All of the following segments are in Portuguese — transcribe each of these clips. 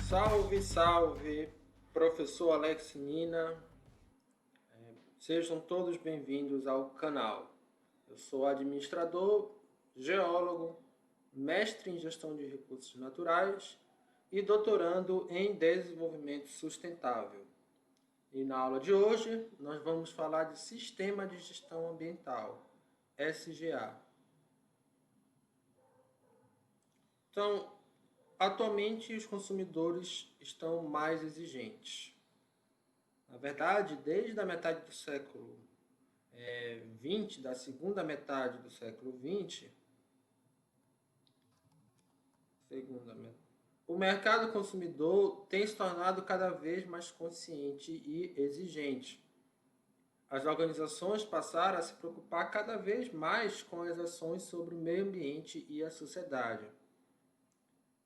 Salve, salve, professor Alex Nina, sejam todos bem-vindos ao canal. Eu sou administrador, geólogo, mestre em gestão de recursos naturais e doutorando em desenvolvimento sustentável. E na aula de hoje nós vamos falar de Sistema de Gestão Ambiental, SGA. Então, atualmente os consumidores estão mais exigentes. Na verdade, desde a metade do século XX, da segunda metade do século XX, o mercado consumidor tem se tornado cada vez mais consciente e exigente. As organizações passaram a se preocupar cada vez mais com as ações sobre o meio ambiente e a sociedade.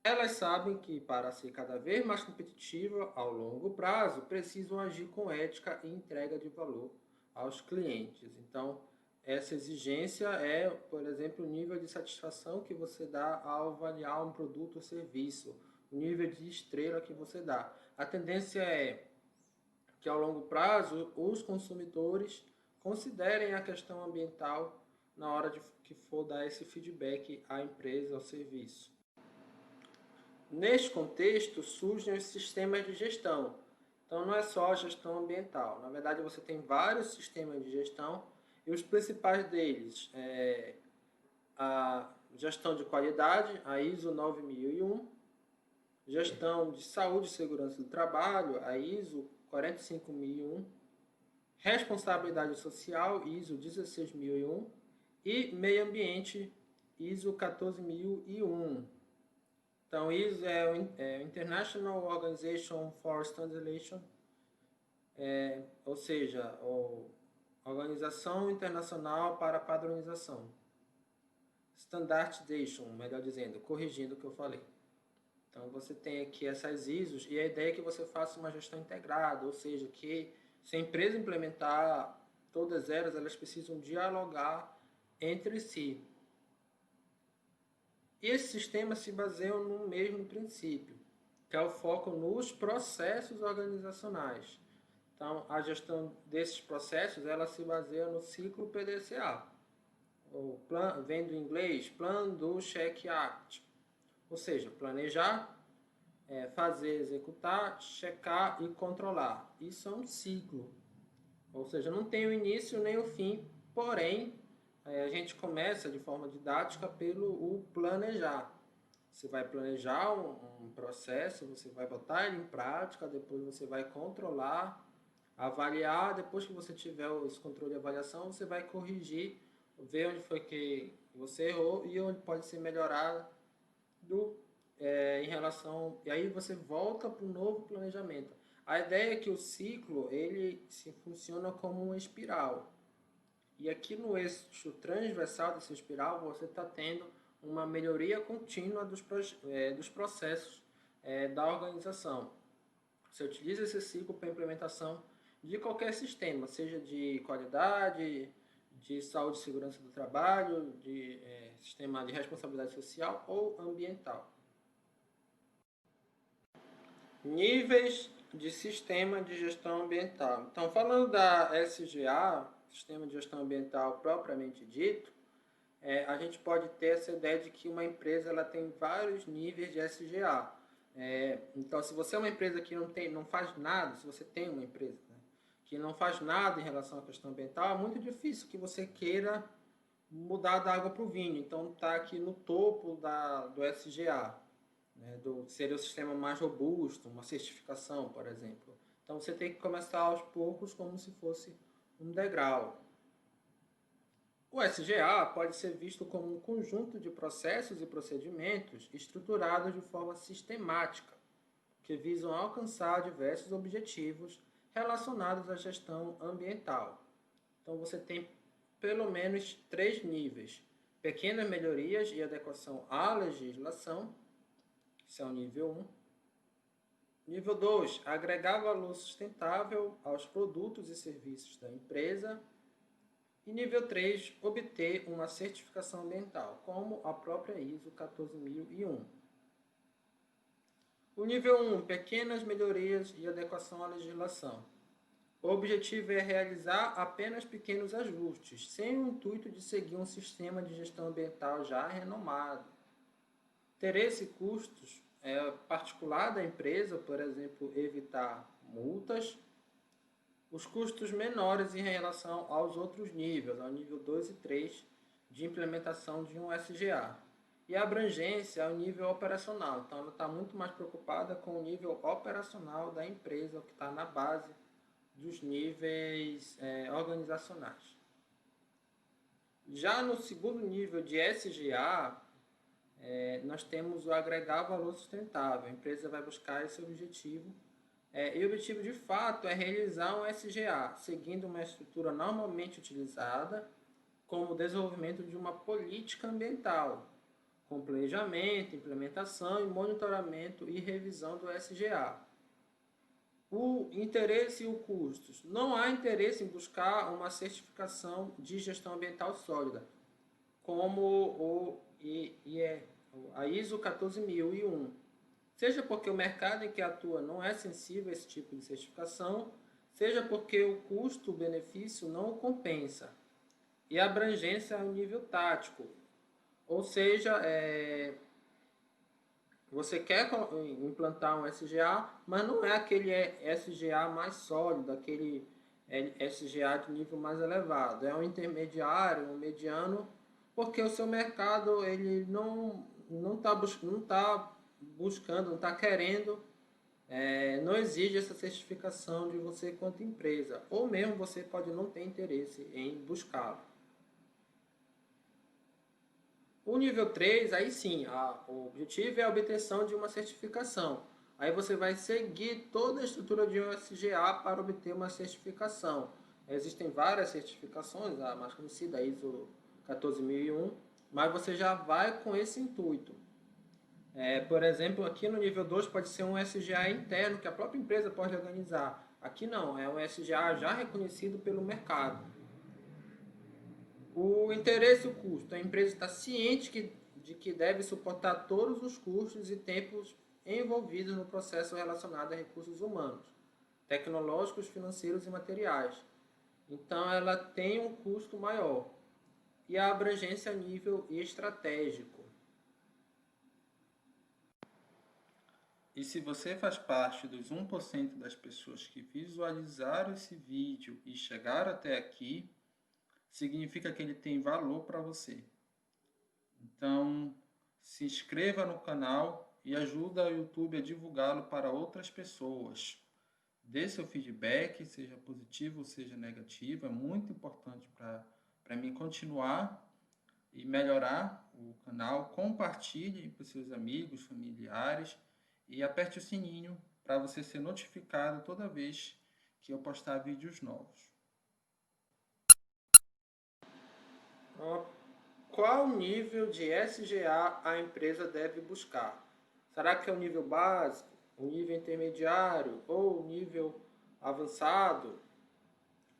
Elas sabem que, para ser cada vez mais competitiva ao longo prazo, precisam agir com ética e entrega de valor aos clientes. Então, essa exigência é, por exemplo, o nível de satisfação que você dá ao avaliar um produto ou serviço, o nível de estrela que você dá. A tendência é que, ao longo prazo, os consumidores considerem a questão ambiental na hora de que for dar esse feedback à empresa, ao serviço. Neste contexto, surgem os sistemas de gestão. Então, não é só a gestão ambiental. Na verdade, você tem vários sistemas de gestão e os principais deles é a gestão de qualidade, a ISO 9001, gestão de saúde e segurança do trabalho, a ISO 45001, responsabilidade social, ISO 16001 e meio ambiente, ISO 14001. Então, ISO é o International Organization for Standardization, ou seja, a Organização Internacional para a Padronização. Standardization, melhor dizendo, corrigindo o que eu falei. Então, você tem aqui essas ISOs e a ideia é que você faça uma gestão integrada, ou seja, que se a empresa implementar todas elas precisam dialogar entre si. E esses sistemas se baseiam no mesmo princípio, que é o foco nos processos organizacionais. Então, a gestão desses processos ela se baseia no ciclo PDCA, vem do inglês Plan, Do, Check, Act. Ou seja, planejar, fazer, executar, checar e controlar. Isso é um ciclo. Ou seja, não tem o início nem o fim, porém, a gente começa de forma didática pelo planejar. Você vai planejar um processo, você vai botar ele em prática, depois você vai controlar, avaliar, depois que você tiver esse controle de avaliação, você vai corrigir, ver onde foi que você errou e onde pode ser melhorado em relação... E aí você volta para o novo planejamento. A ideia é que o ciclo ele se funciona como uma espiral. E aqui no eixo transversal dessa espiral você está tendo uma melhoria contínua dos processos da organização. Você utiliza esse ciclo para a implementação de qualquer sistema, seja de qualidade, de saúde e segurança do trabalho, de sistema de responsabilidade social ou ambiental. Níveis de sistema de gestão ambiental. Então, falando da SGA, Sistema de Gestão Ambiental propriamente dito, a gente pode ter essa ideia de que uma empresa ela tem vários níveis de SGA. Então, se você é uma empresa que não faz nada, se você tem uma empresa, né, que não faz nada em relação à questão ambiental, é muito difícil que você queira mudar da água para o vinho. Então, está aqui no topo do SGA. Seria o sistema mais robusto, uma certificação, por exemplo. Então você tem que começar aos poucos como se fosse um degrau. O SGA pode ser visto como um conjunto de processos e procedimentos estruturados de forma sistemática, que visam alcançar diversos objetivos relacionados à gestão ambiental. Então você tem pelo menos 3 níveis: pequenas melhorias e adequação à legislação. Esse é o nível 1. Nível 2, agregar valor sustentável aos produtos e serviços da empresa. E nível 3, obter uma certificação ambiental, como a própria ISO 14001. O nível 1, pequenas melhorias e adequação à legislação. O objetivo é realizar apenas pequenos ajustes, sem o intuito de seguir um sistema de gestão ambiental já renomado. Interesse e custos particular da empresa, por exemplo, evitar multas. Os custos menores em relação aos outros níveis, ao nível 2 e 3 de implementação de um SGA. E a abrangência ao nível operacional. Então, ela está muito mais preocupada com o nível operacional da empresa, o que está na base dos níveis organizacionais. Já no segundo nível de SGA, nós temos o agregar valor sustentável. A empresa vai buscar esse objetivo. E o objetivo de fato é realizar um SGA, seguindo uma estrutura normalmente utilizada, como o desenvolvimento de uma política ambiental, com planejamento, implementação e monitoramento e revisão do SGA. O interesse e o custos. Não há interesse em buscar uma certificação de gestão ambiental sólida, como a ISO 14001. Seja porque o mercado em que atua não é sensível a esse tipo de certificação, seja porque o custo-benefício não o compensa. E a abrangência ao nível tático. Ou seja, você quer implantar um SGA, mas não é aquele SGA mais sólido, aquele SGA de nível mais elevado. É um intermediário, um mediano, porque o seu mercado ele não está buscando, não está querendo, não exige essa certificação de você quanto empresa. Ou mesmo você pode não ter interesse em buscá-lo. O nível 3, aí sim, o objetivo é a obtenção de uma certificação. Aí você vai seguir toda a estrutura de um SGA para obter uma certificação. Existem várias certificações, a mais conhecida, a ISO 14001, mas você já vai com esse intuito. Por exemplo, aqui no nível 2 pode ser um SGA interno que a própria empresa pode organizar. Aqui não, é um SGA já reconhecido pelo mercado. O interesse e o custo. A empresa está ciente de que deve suportar todos os custos e tempos envolvidos no processo relacionado a recursos humanos, tecnológicos, financeiros e materiais. Então, ela tem um custo maior. E a abrangência a nível estratégico. E se você faz parte dos 1% das pessoas que visualizaram esse vídeo e chegaram até aqui, significa que ele tem valor para você. Então, se inscreva no canal e ajuda o YouTube a divulgá-lo para outras pessoas. Dê seu feedback, seja positivo ou seja negativo, é muito importante para mim continuar e melhorar o canal. Compartilhe para seus amigos, familiares e aperte o sininho para você ser notificado toda vez que eu postar vídeos novos. Qual nível de SGA a empresa deve buscar? Será que é o nível básico, o nível intermediário ou o nível avançado?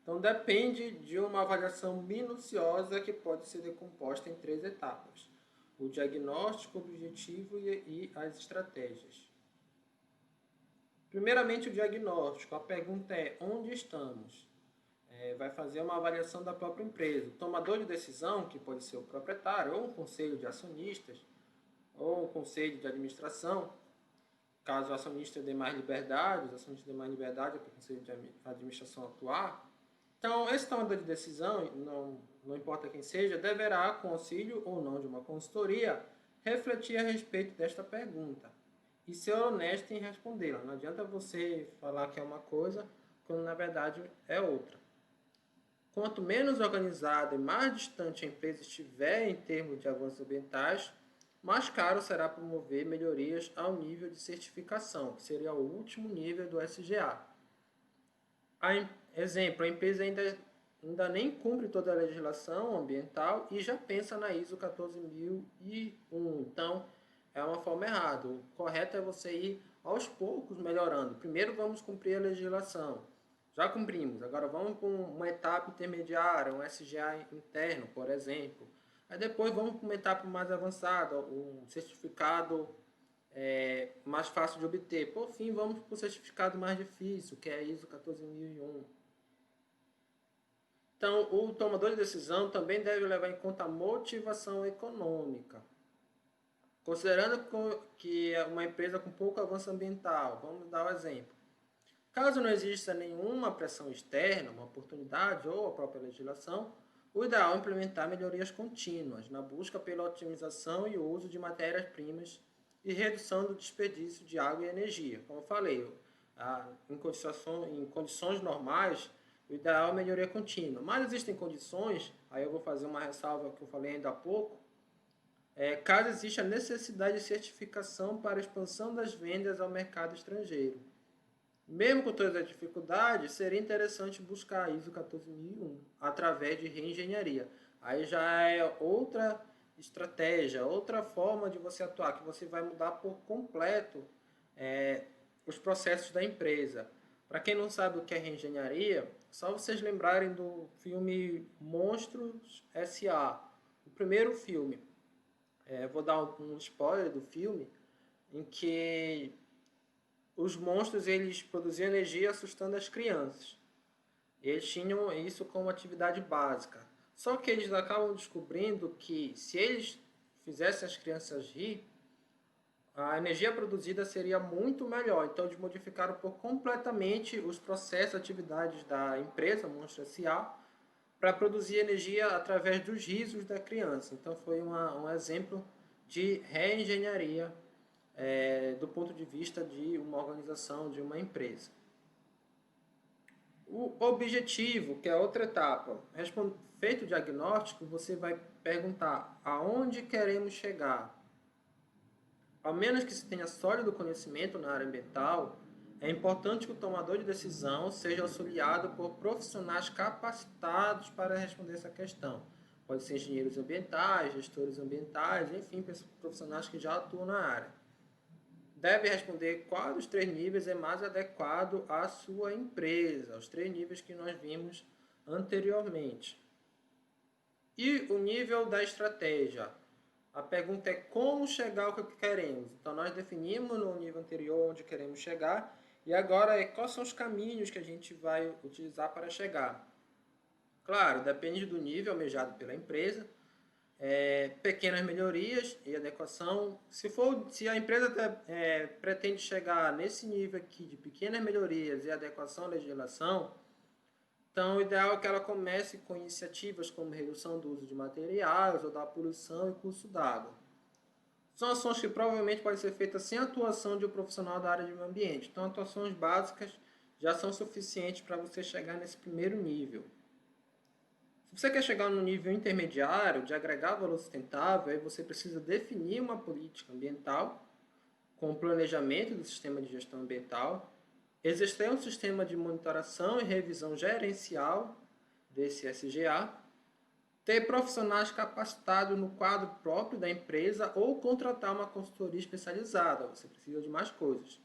Então depende de uma avaliação minuciosa que pode ser decomposta em 3 etapas: o diagnóstico, o objetivo e as estratégias. Primeiramente, o diagnóstico. A pergunta é: onde estamos? Vai fazer uma avaliação da própria empresa. O tomador de decisão, que pode ser o proprietário, ou um conselho de acionistas, ou um conselho de administração, caso o acionista dê mais liberdade, os acionistas dê mais liberdade para o conselho de administração atuar. Então, esse tomador de decisão, não importa quem seja, deverá, com auxílio ou não de uma consultoria, refletir a respeito desta pergunta e ser honesto em respondê-la. Não adianta você falar que é uma coisa quando na verdade é outra. Quanto menos organizada e mais distante a empresa estiver em termos de avanços ambientais, mais caro será promover melhorias ao nível de certificação, que seria o último nível do SGA. Exemplo, a empresa ainda nem cumpre toda a legislação ambiental e já pensa na ISO 14001. Então, é uma forma errada. O correto é você ir aos poucos melhorando. Primeiro vamos cumprir a legislação. Já cumprimos, agora vamos para uma etapa intermediária, um SGA interno, por exemplo. Aí depois vamos para uma etapa mais avançada, um certificado mais fácil de obter. Por fim, vamos para o certificado mais difícil, que é a ISO 14001. Então, o tomador de decisão também deve levar em conta a motivação econômica. Considerando que é uma empresa com pouco avanço ambiental, vamos dar o exemplo. Caso não exista nenhuma pressão externa, uma oportunidade ou a própria legislação, o ideal é implementar melhorias contínuas na busca pela otimização e uso de matérias-primas e redução do desperdício de água e energia. Como eu falei, em condições normais, o ideal é melhoria contínua. Mas existem condições, aí eu vou fazer uma ressalva que eu falei ainda há pouco, caso exista a necessidade de certificação para a expansão das vendas ao mercado estrangeiro. Mesmo com todas as dificuldades, seria interessante buscar a ISO 14001 através de reengenharia. Aí já é outra estratégia, outra forma de você atuar, que você vai mudar por completo os processos da empresa. Para quem não sabe o que é reengenharia, só vocês lembrarem do filme Monstros S.A., o primeiro filme. Vou dar um spoiler do filme, em que os monstros eles produziam energia assustando as crianças. Eles tinham isso como atividade básica. Só que eles acabam descobrindo que se eles fizessem as crianças rir, a energia produzida seria muito melhor. Então eles modificaram por completamente os processos e atividades da empresa Monstro S.A. para produzir energia através dos risos da criança. Então foi um exemplo de reengenharia do ponto de vista de uma organização, de uma empresa. O objetivo, que é outra etapa, feito o diagnóstico, você vai perguntar aonde queremos chegar. Ao menos que se tenha sólido conhecimento na área ambiental, é importante que o tomador de decisão seja auxiliado por profissionais capacitados para responder essa questão. Pode ser engenheiros ambientais, gestores ambientais, enfim, profissionais que já atuam na área. Deve responder qual dos 3 níveis é mais adequado à sua empresa, os 3 níveis que nós vimos anteriormente. E o nível da estratégia. A pergunta é como chegar ao que queremos. Então, nós definimos no nível anterior onde queremos chegar, e agora quais são os caminhos que a gente vai utilizar para chegar. Claro, depende do nível almejado pela empresa, pequenas melhorias e adequação. Se a empresa pretende chegar nesse nível aqui de pequenas melhorias e adequação à legislação, então o ideal é que ela comece com iniciativas como redução do uso de materiais ou da poluição e curso d'água. São ações que provavelmente podem ser feitas sem a atuação de um profissional da área de meio ambiente. Então, atuações básicas já são suficientes para você chegar nesse primeiro nível. Se você quer chegar no nível intermediário, de agregar valor sustentável, aí você precisa definir uma política ambiental com o planejamento do sistema de gestão ambiental, exercer um sistema de monitoração e revisão gerencial desse SGA, ter profissionais capacitados no quadro próprio da empresa ou contratar uma consultoria especializada. Você precisa de mais coisas.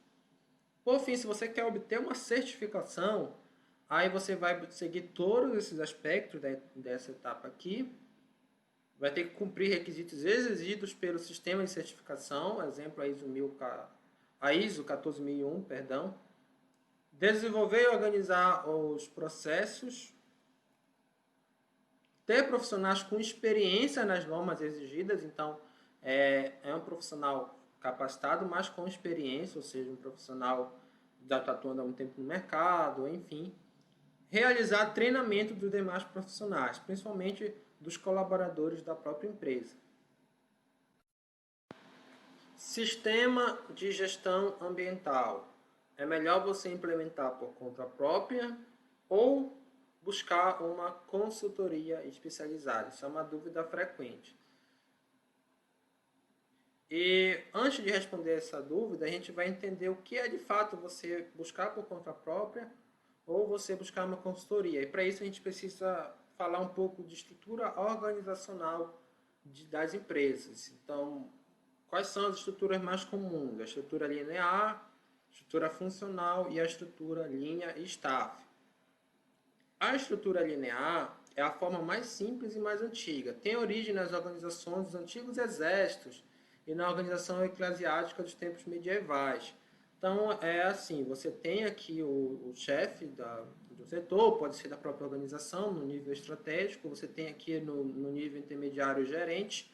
Por fim, se você quer obter uma certificação, aí você vai seguir todos esses aspectos dessa etapa aqui. Vai ter que cumprir requisitos exigidos pelo sistema de certificação, exemplo a ISO 14001, perdão. Desenvolver e organizar os processos. Ter profissionais com experiência nas normas exigidas, então é um profissional capacitado, mas com experiência, ou seja, um profissional já está atuando há um tempo no mercado, enfim. Realizar treinamento dos demais profissionais, principalmente dos colaboradores da própria empresa. Sistema de gestão ambiental. É melhor você implementar por conta própria ou buscar uma consultoria especializada? Isso é uma dúvida frequente. E antes de responder essa dúvida, a gente vai entender o que é de fato você buscar por conta própria ou você buscar uma consultoria. E para isso a gente precisa falar um pouco de estrutura organizacional das empresas. Então, quais são as estruturas mais comuns? A estrutura linear, a estrutura funcional e a estrutura linha e staff. A estrutura linear é a forma mais simples e mais antiga. Tem origem nas organizações dos antigos exércitos e na organização eclesiástica dos tempos medievais. Então, é assim, você tem aqui o chefe do setor, pode ser da própria organização, no nível estratégico, você tem aqui no nível intermediário o gerente,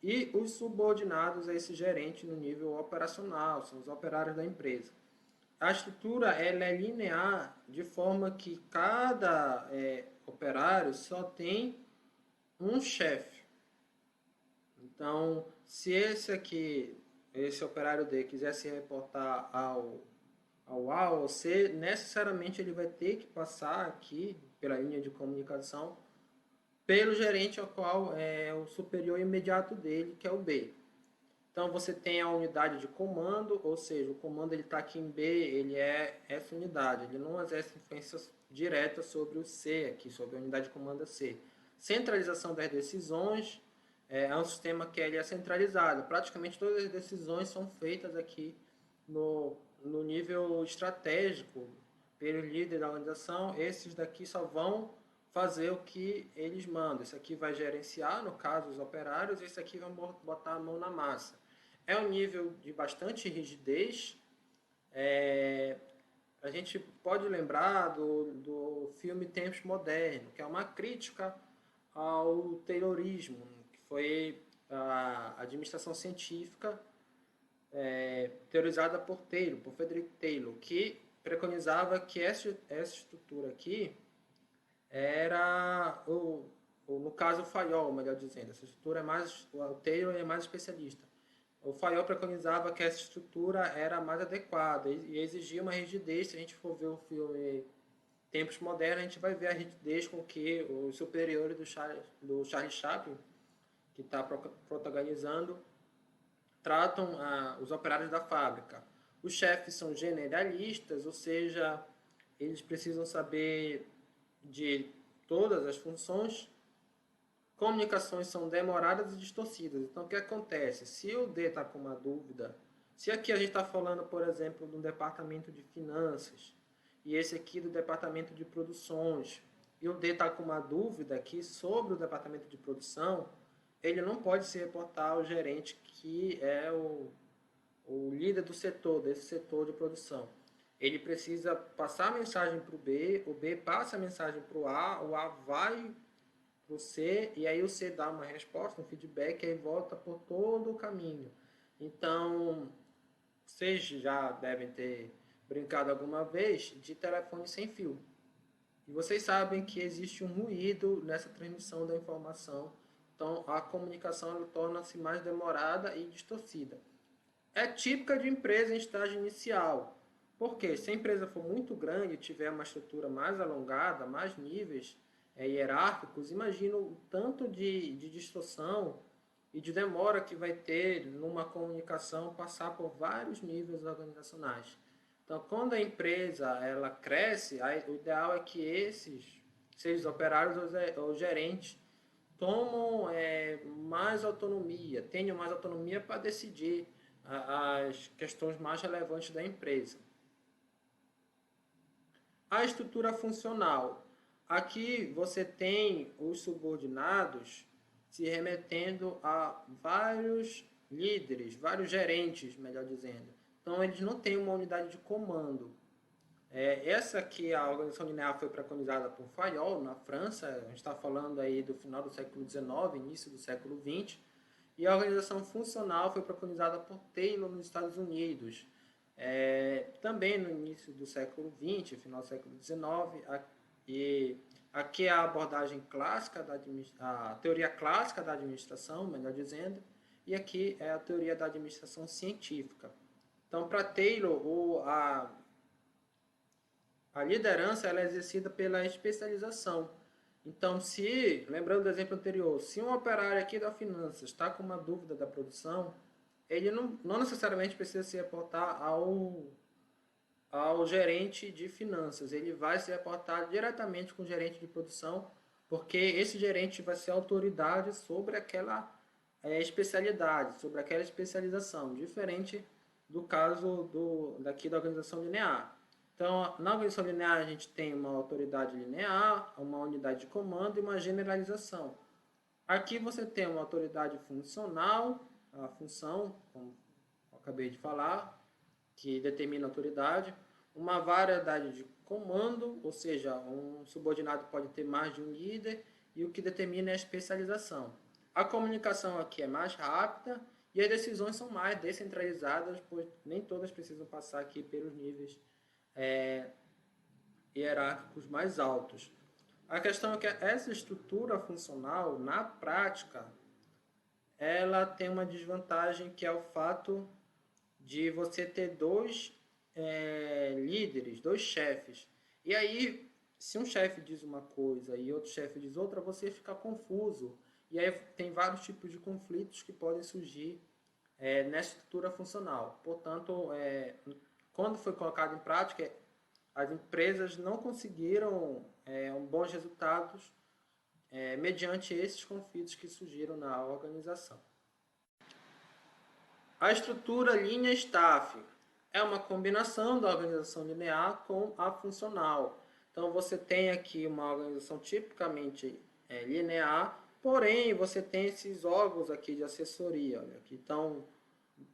e os subordinados a esse gerente no nível operacional, são os operários da empresa. A estrutura ela é linear, de forma que cada operário só tem um chefe. Então, se esse operário D, quiser se reportar ao A ou C, necessariamente ele vai ter que passar aqui pela linha de comunicação pelo gerente ao qual é o superior imediato dele, que é o B. Então você tem a unidade de comando, ou seja, o comando ele está aqui em B, ele é essa unidade, ele não exerce influência direta sobre o C aqui, sobre a unidade de comando C. Centralização das decisões, é um sistema que ele é centralizado. Praticamente todas as decisões são feitas aqui no nível estratégico, pelo líder da organização. Esses daqui só vão fazer o que eles mandam. Esse aqui vai gerenciar, no caso, os operários, e esse aqui vai botar a mão na massa. É um nível de bastante rigidez. A gente pode lembrar do filme Tempos Modernos, que é uma crítica ao Taylorismo, que foi a administração científica teorizada por Frederick Taylor, que preconizava que essa estrutura aqui era, no caso, o Fayol, melhor dizendo. Essa estrutura o Taylor é mais especialista. O Fayol preconizava que essa estrutura era mais adequada e exigia uma rigidez. Se a gente for ver o filme Tempos Modernos, a gente vai ver a rigidez com que os superiores do Charlie Chaplin, que está protagonizando, tratam os operários da fábrica. Os chefes são generalistas, ou seja, eles precisam saber de todas as funções. Comunicações são demoradas e distorcidas. Então, o que acontece? Se o D está com uma dúvida, se aqui a gente está falando, por exemplo, do departamento de finanças, e esse aqui do departamento de produções, e o D está com uma dúvida aqui sobre o departamento de produção, ele não pode se reportar ao gerente, que é o líder do setor, desse setor de produção. Ele precisa passar a mensagem para o B passa a mensagem para o A vai para o C, e aí o C dá uma resposta, um feedback, e aí volta por todo o caminho. Então, vocês já devem ter brincado alguma vez de telefone sem fio. E vocês sabem que existe um ruído nessa transmissão da informação. Então, a comunicação torna-se mais demorada e distorcida. É típica de empresa em estágio inicial. Por quê? Se a empresa for muito grande e tiver uma estrutura mais alongada, mais níveis hierárquicos, imagina o tanto de distorção e de demora que vai ter numa comunicação passar por vários níveis organizacionais. Então, quando a empresa ela cresce, o ideal é que sejam os operários ou gerentes, tomam mais autonomia, tenham mais autonomia para decidir as questões mais relevantes da empresa. A estrutura funcional. Aqui você tem os subordinados se remetendo a vários líderes, vários gerentes, melhor dizendo. Então, eles não têm uma unidade de comando. Essa aqui, a organização linear, foi preconizada por Fayol, na França. A gente está falando aí do final do século XIX, início do século XX. E a organização funcional foi preconizada por Taylor nos Estados Unidos. Também no início do século XX, final do século XIX, e aqui é a abordagem clássica, a teoria clássica da administração, melhor dizendo, e aqui é a teoria da administração científica. Então, para Taylor, a liderança ela é exercida pela especialização. Então, lembrando do exemplo anterior, se um operário aqui da finanças está com uma dúvida da produção, ele não necessariamente precisa se reportar ao gerente de finanças. Ele vai se reportar diretamente com o gerente de produção, porque esse gerente vai ser autoridade sobre aquela especialidade, sobre aquela especialização, diferente do caso daqui da organização linear. Então, na organização linear, a gente tem uma autoridade linear, uma unidade de comando e uma generalização. Aqui você tem uma autoridade funcional a função, como eu acabei de falar, que determina a autoridade, uma variedade de comando, ou seja, um subordinado pode ter mais de um líder, e o que determina é a especialização. A comunicação aqui é mais rápida e as decisões são mais descentralizadas, pois nem todas precisam passar aqui pelos níveis hierárquicos mais altos. A questão é que essa estrutura funcional, na prática, ela tem uma desvantagem, que é o fato de você ter dois líderes, dois chefes. E aí, se um chefe diz uma coisa e outro chefe diz outra, você fica confuso. E aí tem vários tipos de conflitos que podem surgir nessa estrutura funcional. Portanto, quando foi colocado em prática, as empresas não conseguiram bons resultados mediante esses conflitos que surgiram na organização. A estrutura linha staff é uma combinação da organização linear com a funcional. Então você tem aqui uma organização tipicamente linear, porém você tem esses órgãos aqui de assessoria, olha, que estão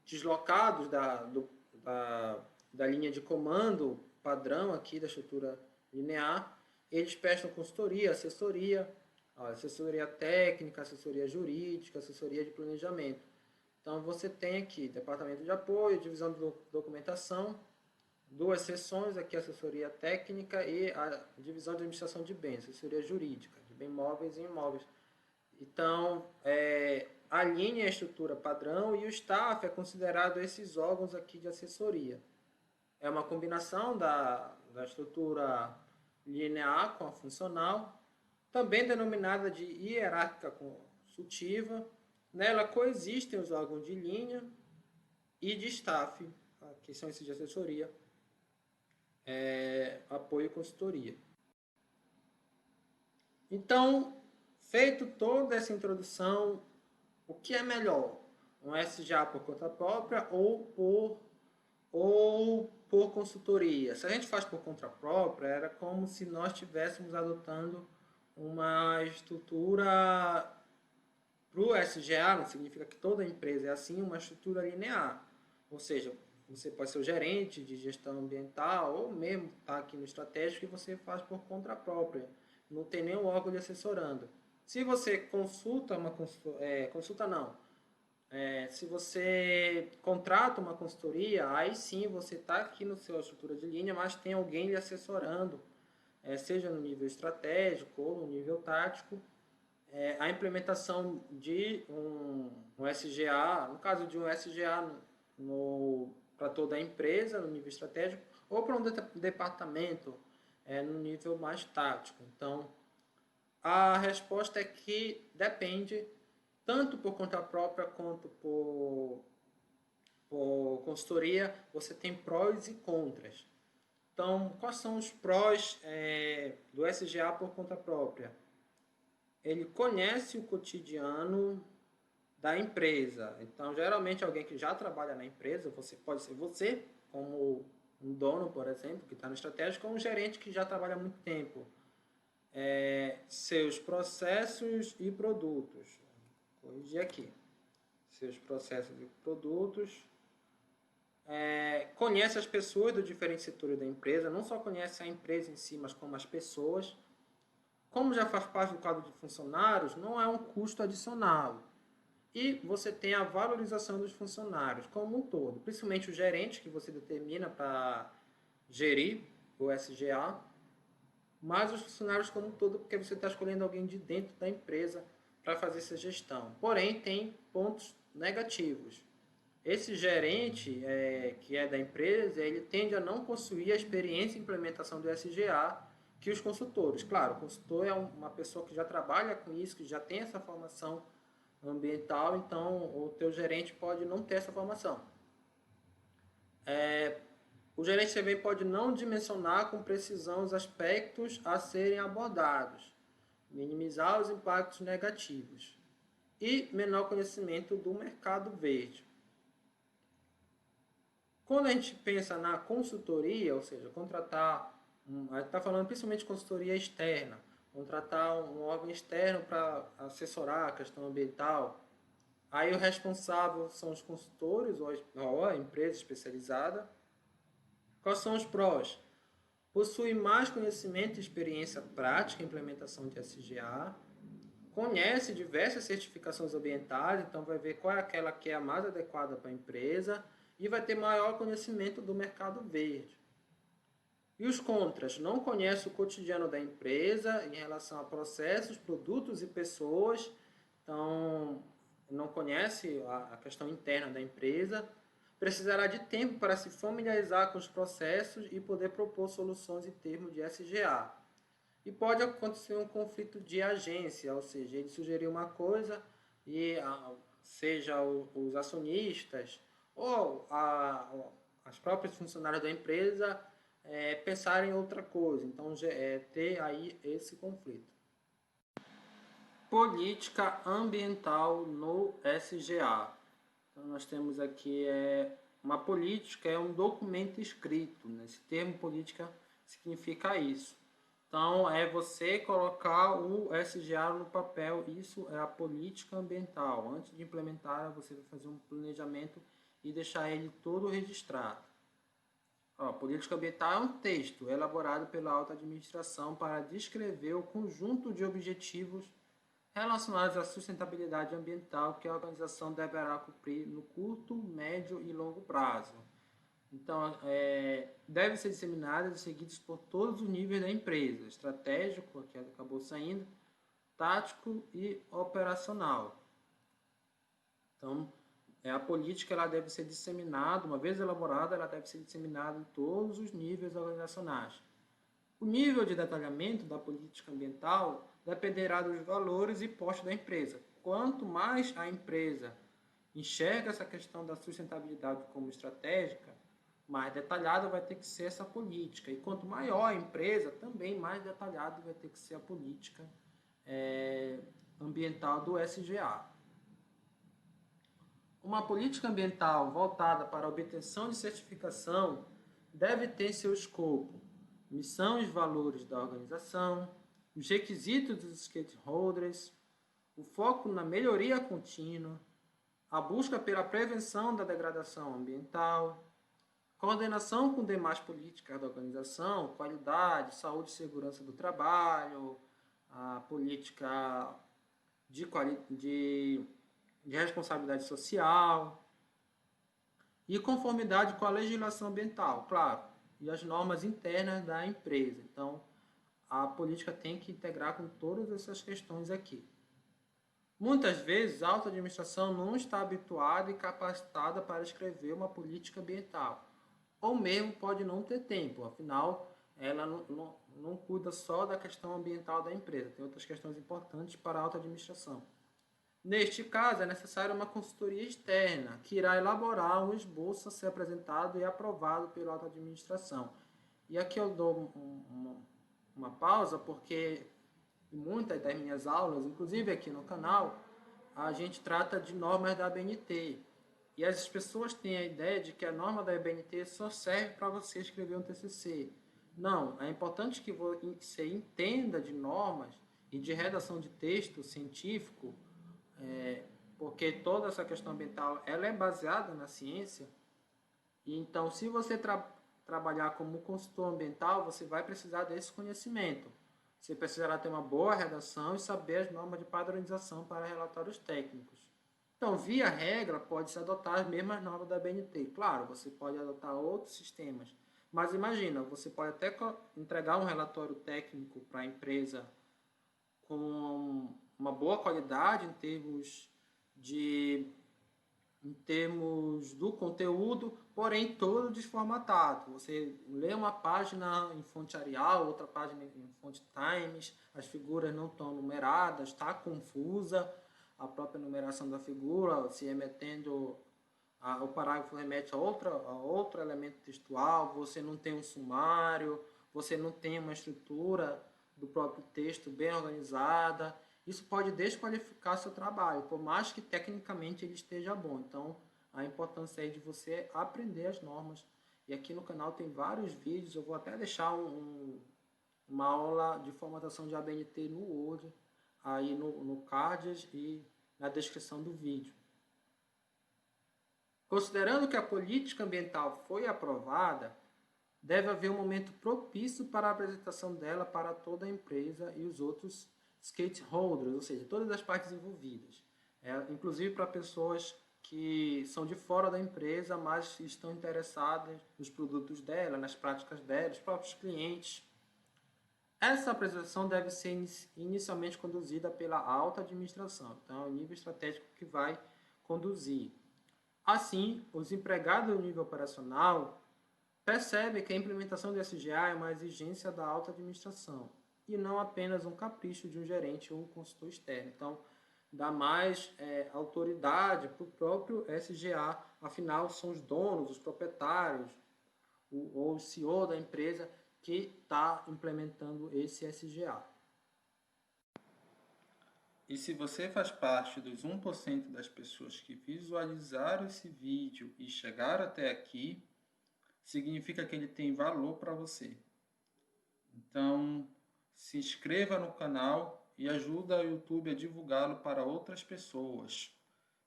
deslocados da linha de comando padrão aqui da estrutura linear. Eles prestam consultoria, assessoria técnica, assessoria jurídica, assessoria de planejamento. Então você tem aqui departamento de apoio, divisão de documentação, duas seções, aqui assessoria técnica e a divisão de administração de bens, assessoria jurídica, de bens móveis e imóveis. Então, a linha é a estrutura padrão e o staff é considerado esses órgãos aqui de assessoria. É uma combinação da estrutura linear com a funcional, também denominada de hierárquica consultiva. Nela coexistem os órgãos de linha e de staff, que são esses de assessoria, apoio e consultoria. Então, feito toda essa introdução, o que é melhor? Um SGA por conta própria ou por consultoria? Se a gente faz por conta própria, era como se nós estivéssemos adotando uma estrutura para o SGA, não significa que toda empresa é assim, uma estrutura linear. Ou seja, você pode ser o gerente de gestão ambiental ou mesmo tá aqui no estratégico e você faz por conta própria. Não tem nenhum órgão lhe assessorando. Se você se você contrata uma consultoria, aí sim você está aqui no seu estrutura de linha, mas tem alguém lhe assessorando, seja no nível estratégico ou no nível tático, a implementação de um SGA, no caso de um SGA para toda a empresa, no nível estratégico, ou para um departamento, no nível mais tático. Então, a resposta é que depende, tanto por conta própria quanto por consultoria, você tem prós e contras. Então, quais são os prós do SGA por conta própria? Ele conhece o cotidiano da empresa. Então, geralmente, alguém que já trabalha na empresa, pode ser você, como um dono, por exemplo, que está no estratégico, ou um gerente que já trabalha há muito tempo. Seus processos e produtos. Vou corrigir aqui. Seus processos e produtos. Conhece as pessoas dos diferentes setores da empresa, não só conhece a empresa em si, mas como as pessoas. Como já faz parte do quadro de funcionários, não é um custo adicional. E você tem a valorização dos funcionários como um todo, principalmente o gerente que você determina para gerir o SGA, mas os funcionários como um todo, porque você está escolhendo alguém de dentro da empresa para fazer essa gestão. Porém, tem pontos negativos. Esse gerente, que é da empresa, ele tende a não possuir a experiência em implementação do SGA que os consultores. Claro, o consultor é uma pessoa que já trabalha com isso, que já tem essa formação ambiental, então o teu gerente pode não ter essa formação. O gerente também pode não dimensionar com precisão os aspectos a serem abordados, minimizar os impactos negativos e menor conhecimento do mercado verde. Quando a gente pensa na consultoria, ou seja, contratar, a gente está falando principalmente de consultoria externa, contratar um órgão externo para assessorar a questão ambiental, Aí o responsável são os consultores ou a empresa especializada. Quais são os prós? Possui mais conhecimento e experiência prática em implementação de SGA, conhece diversas certificações ambientais, então vai ver qual é aquela que é a mais adequada para a empresa e vai ter maior conhecimento do mercado verde. E os contras? Não conhece o cotidiano da empresa em relação a processos, produtos e pessoas, então não conhece a questão interna da empresa, precisará de tempo para se familiarizar com os processos e poder propor soluções em termos de SGA. E pode acontecer um conflito de agência, ou seja, ele sugerir uma coisa e seja os acionistas ou as próprias funcionárias da empresa pensarem em outra coisa. Então, ter aí esse conflito. Política ambiental no SGA. Então, nós temos aqui uma política, é um documento escrito. Né? Esse termo política significa isso. Então, é você colocar o SGA no papel. Isso é a política ambiental. Antes de implementar, você vai fazer um planejamento e deixar ele todo registrado. A política ambiental é um texto elaborado pela alta administração para descrever o conjunto de objetivos relacionados à sustentabilidade ambiental que a organização deverá cumprir no curto, médio e longo prazo. Então, deve ser disseminadas e seguidas por todos os níveis da empresa, estratégico, que acabou saindo, tático e operacional. Então, a política ela deve ser disseminada, uma vez elaborada, ela deve ser disseminada em todos os níveis organizacionais. O nível de detalhamento da política ambiental dependerá dos valores e postos da empresa. Quanto mais a empresa enxerga essa questão da sustentabilidade como estratégica, mais detalhada vai ter que ser essa política. E quanto maior a empresa, também mais detalhada vai ter que ser a política ambiental do SGA. Uma política ambiental voltada para a obtenção de certificação deve ter seu escopo, missão e valores da organização, os requisitos dos stakeholders, o foco na melhoria contínua, a busca pela prevenção da degradação ambiental, coordenação com demais políticas da organização, qualidade, saúde e segurança do trabalho, a política de responsabilidade social e conformidade com a legislação ambiental, claro, e as normas internas da empresa. Então, a política tem que integrar com todas essas questões aqui. Muitas vezes, a alta administração não está habituada e capacitada para escrever uma política ambiental, ou mesmo pode não ter tempo, afinal, ela não cuida só da questão ambiental da empresa, tem outras questões importantes para a alta administração. Neste caso, é necessária uma consultoria externa, que irá elaborar um esboço a ser apresentado e aprovado pela alta administração. E aqui eu dou uma pausa, porque em muitas das minhas aulas, inclusive aqui no canal, a gente trata de normas da ABNT. E as pessoas têm a ideia de que a norma da ABNT só serve para você escrever um TCC. Não, é importante que você entenda de normas e de redação de texto científico, porque toda essa questão ambiental ela é baseada na ciência. E então, se você trabalhar como consultor ambiental, você vai precisar desse conhecimento. Você precisará ter uma boa redação e saber as normas de padronização para relatórios técnicos. Então, via regra, pode-se adotar as mesmas normas da BNT. Claro, você pode adotar outros sistemas, mas imagina, você pode até entregar um relatório técnico para a empresa com uma boa qualidade em termos do conteúdo, porém todo desformatado. Você lê uma página em fonte Arial, outra página em fonte Times, as figuras não estão numeradas, está confusa a própria numeração da figura, se remetendo o parágrafo remete a outro elemento textual, você não tem um sumário, você não tem uma estrutura do próprio texto bem organizada. Isso pode desqualificar seu trabalho, por mais que tecnicamente ele esteja bom. Então, a importância aí de você aprender as normas. E aqui no canal tem vários vídeos, eu vou até deixar uma aula de formatação de ABNT no Word, aí no Cards e na descrição do vídeo. Considerando que a política ambiental foi aprovada, deve haver um momento propício para a apresentação dela para toda a empresa e os outros stakeholders, ou seja, todas as partes envolvidas, inclusive para pessoas que são de fora da empresa, mas estão interessadas nos produtos dela, nas práticas dela, os próprios clientes. Essa apresentação deve ser inicialmente conduzida pela alta administração, então é o nível estratégico que vai conduzir. Assim, os empregados do nível operacional percebem que a implementação do SGA é uma exigência da alta administração e não apenas um capricho de um gerente ou um consultor externo. Então, dá mais autoridade para o próprio SGA, afinal, são os donos, os proprietários, ou o CEO da empresa que está implementando esse SGA. E se você faz parte dos 1% das pessoas que visualizaram esse vídeo e chegaram até aqui, significa que ele tem valor para você. Então, se inscreva no canal e ajuda o YouTube a divulgá-lo para outras pessoas.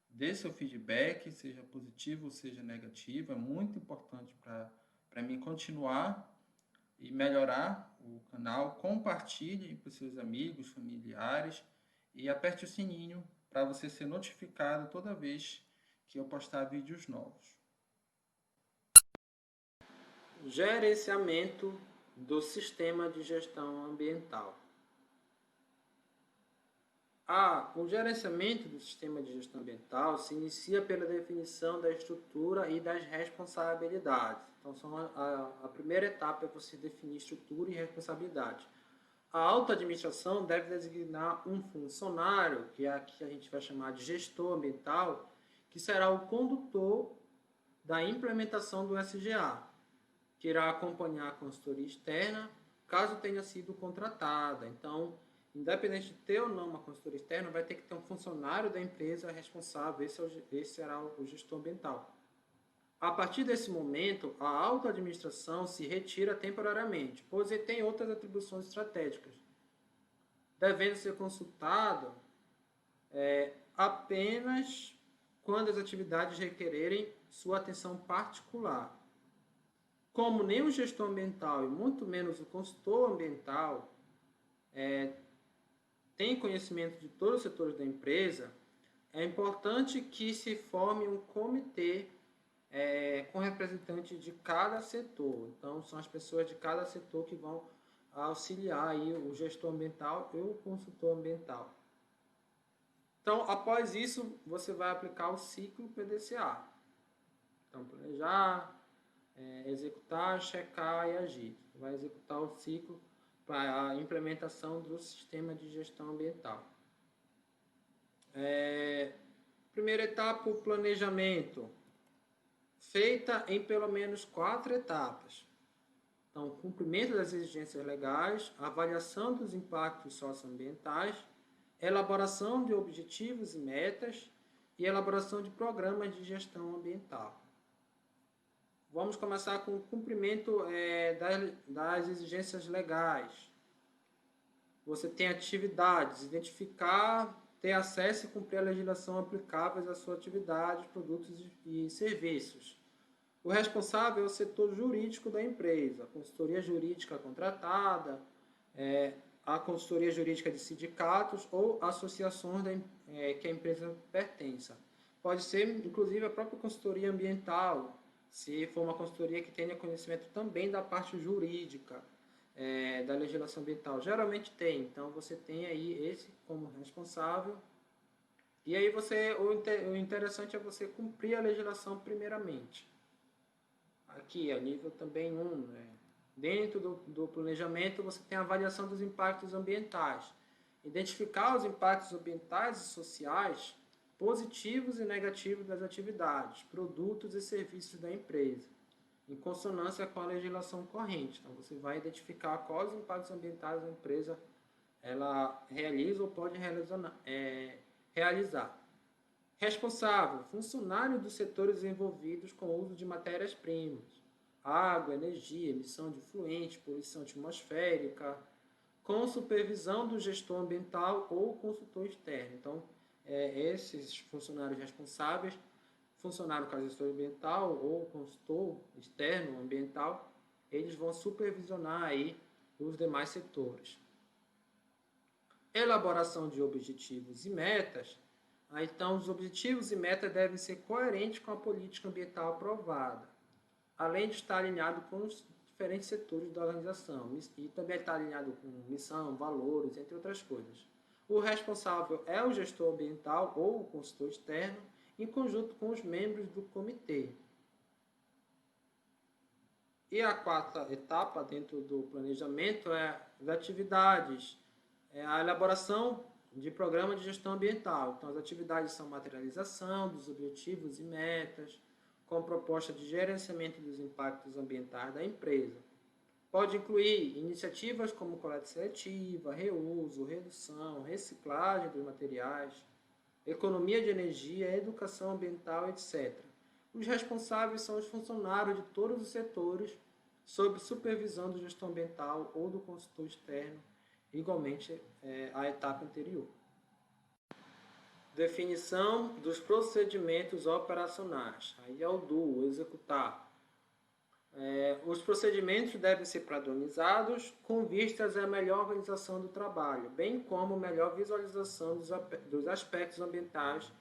Dê seu feedback, seja positivo ou seja negativo, é muito importante para mim continuar e melhorar o canal. Compartilhe para os seus amigos, familiares e aperte o sininho para você ser notificado toda vez que eu postar vídeos novos. Gerenciamento do sistema de gestão ambiental. O gerenciamento do sistema de gestão ambiental se inicia pela definição da estrutura e das responsabilidades. Então, a primeira etapa é você definir estrutura e responsabilidade. A alta administração deve designar um funcionário, que aqui a gente vai chamar de gestor ambiental, que será o condutor da implementação do SGA, que irá acompanhar a consultoria externa, caso tenha sido contratada. Então, independente de ter ou não uma consultoria externa, vai ter que ter um funcionário da empresa responsável, esse será o gestor ambiental. A partir desse momento, a alta administração se retira temporariamente, pois ele tem outras atribuições estratégicas, devendo ser consultado apenas quando as atividades requererem sua atenção particular. Como nem o gestor ambiental e muito menos o consultor ambiental tem conhecimento de todos os setores da empresa, é importante que se forme um comitê com representantes de cada setor. Então, são as pessoas de cada setor que vão auxiliar aí o gestor ambiental e o consultor ambiental. Então, após isso, você vai aplicar o ciclo PDCA. Então, planejar, executar, checar e agir. Você vai executar o ciclo para a implementação do sistema de gestão ambiental. Primeira etapa, o planejamento, feita em pelo menos 4 etapas. Então, cumprimento das exigências legais, avaliação dos impactos socioambientais, elaboração de objetivos e metas e elaboração de programas de gestão ambiental. Vamos começar com o cumprimento das exigências legais. Você tem atividades, identificar, ter acesso e cumprir a legislação aplicáveis à sua atividade, produtos e serviços. O responsável é o setor jurídico da empresa, a consultoria jurídica contratada, a consultoria jurídica de sindicatos ou associações que a empresa pertença. Pode ser, inclusive, a própria consultoria ambiental, se for uma consultoria que tenha conhecimento também da parte jurídica da legislação ambiental. Geralmente tem, então você tem aí esse como responsável. E aí o interessante é você cumprir a legislação primeiramente. Aqui, a nível também 1, né? Dentro do planejamento, você tem a avaliação dos impactos ambientais. Identificar os impactos ambientais e sociais positivos e negativos das atividades, produtos e serviços da empresa, em consonância com a legislação corrente. Então, você vai identificar quais impactos ambientais a empresa ela realiza ou pode realizar. Responsável, funcionário dos setores envolvidos com o uso de matérias-primas, água, energia, emissão de fluentes, poluição atmosférica, com supervisão do gestor ambiental ou consultor externo. Então, esses funcionários responsáveis funcionário, no caso, gestor ambiental ou consultor externo ambiental, eles vão supervisionar aí os demais setores. Elaboração de objetivos e metas. Então, os objetivos e metas devem ser coerentes com a política ambiental aprovada, além de estar alinhado com os diferentes setores da organização e também estar alinhado com missão, valores, entre outras coisas. O responsável é o gestor ambiental ou o consultor externo, em conjunto com os membros do comitê. E a quarta etapa dentro do planejamento é as atividades, a elaboração de programa de gestão ambiental. Então, as atividades são materialização dos objetivos e metas, com proposta de gerenciamento dos impactos ambientais da empresa. Pode incluir iniciativas como coleta seletiva, reuso, redução, reciclagem dos materiais, economia de energia, educação ambiental, etc. Os responsáveis são os funcionários de todos os setores, sob supervisão do gestor ambiental ou do consultor externo, igualmente à etapa anterior. Definição dos procedimentos operacionais. Aí é o do, executar. Os procedimentos devem ser padronizados com vistas à melhor organização do trabalho, bem como melhor visualização dos aspectos ambientais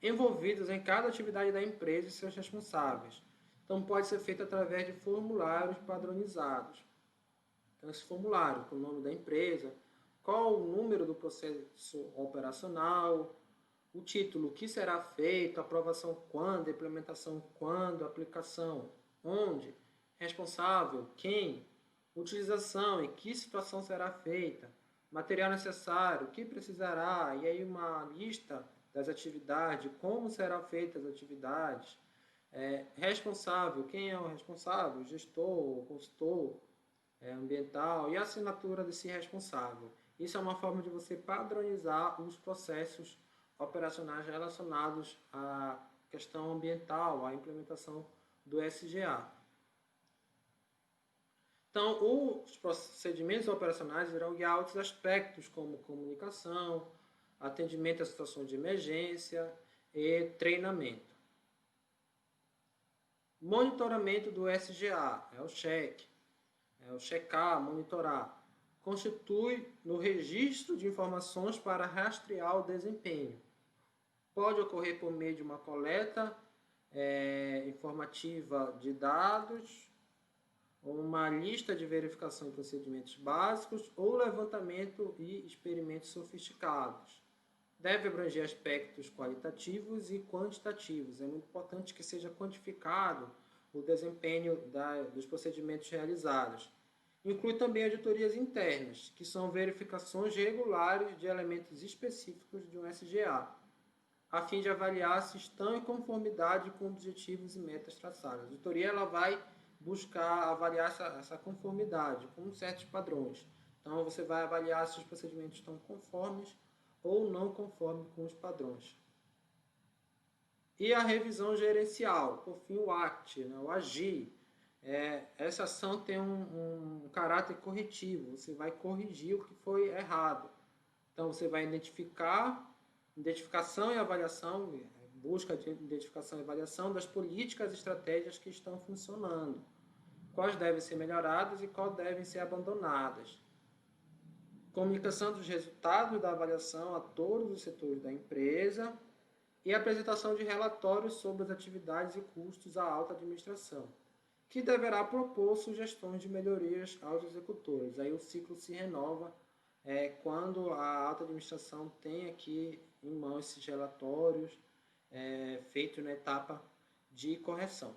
envolvidos em cada atividade da empresa e seus responsáveis. Então, pode ser feito através de formulários padronizados. Então, esse formulário com o nome da empresa, qual o número do processo operacional, o título, o que será feito, aprovação quando, implementação quando, aplicação onde, responsável, quem, utilização, em que situação será feita, material necessário, o que precisará, e aí uma lista das atividades, como serão feitas as atividades, responsável, quem é o responsável, gestor, consultor ambiental e a assinatura desse responsável. Isso é uma forma de você padronizar os processos operacionais relacionados à questão ambiental, à implementação do SGA. Então, os procedimentos operacionais irão guiar outros aspectos, como comunicação, atendimento a situações de emergência e treinamento. Monitoramento do SGA, é o cheque, o checar, monitorar. Constitui no registro de informações para rastrear o desempenho. Pode ocorrer por meio de uma coleta informativa de dados, uma lista de verificação de procedimentos básicos ou levantamento e experimentos sofisticados. Deve abranger aspectos qualitativos e quantitativos. É muito importante que seja quantificado o desempenho dos procedimentos realizados. Inclui também auditorias internas, que são verificações regulares de elementos específicos de um SGA, a fim de avaliar se estão em conformidade com objetivos e metas traçadas. A auditoria ela vai buscar avaliar essa conformidade com certos padrões. Então, você vai avaliar se os procedimentos estão conformes ou não conformes com os padrões. E a revisão gerencial, por fim o ACT, o agir. Essa ação tem um caráter corretivo, você vai corrigir o que foi errado. Então, você vai identificação e avaliação, busca de identificação e avaliação das políticas e estratégias que estão funcionando, quais devem ser melhoradas e quais devem ser abandonadas. Comunicação dos resultados da avaliação a todos os setores da empresa e apresentação de relatórios sobre as atividades e custos à alta administração, que deverá propor sugestões de melhorias aos executores. Aí o ciclo se renova quando a alta administração tem aqui em mão esses relatórios feitos na etapa de correção.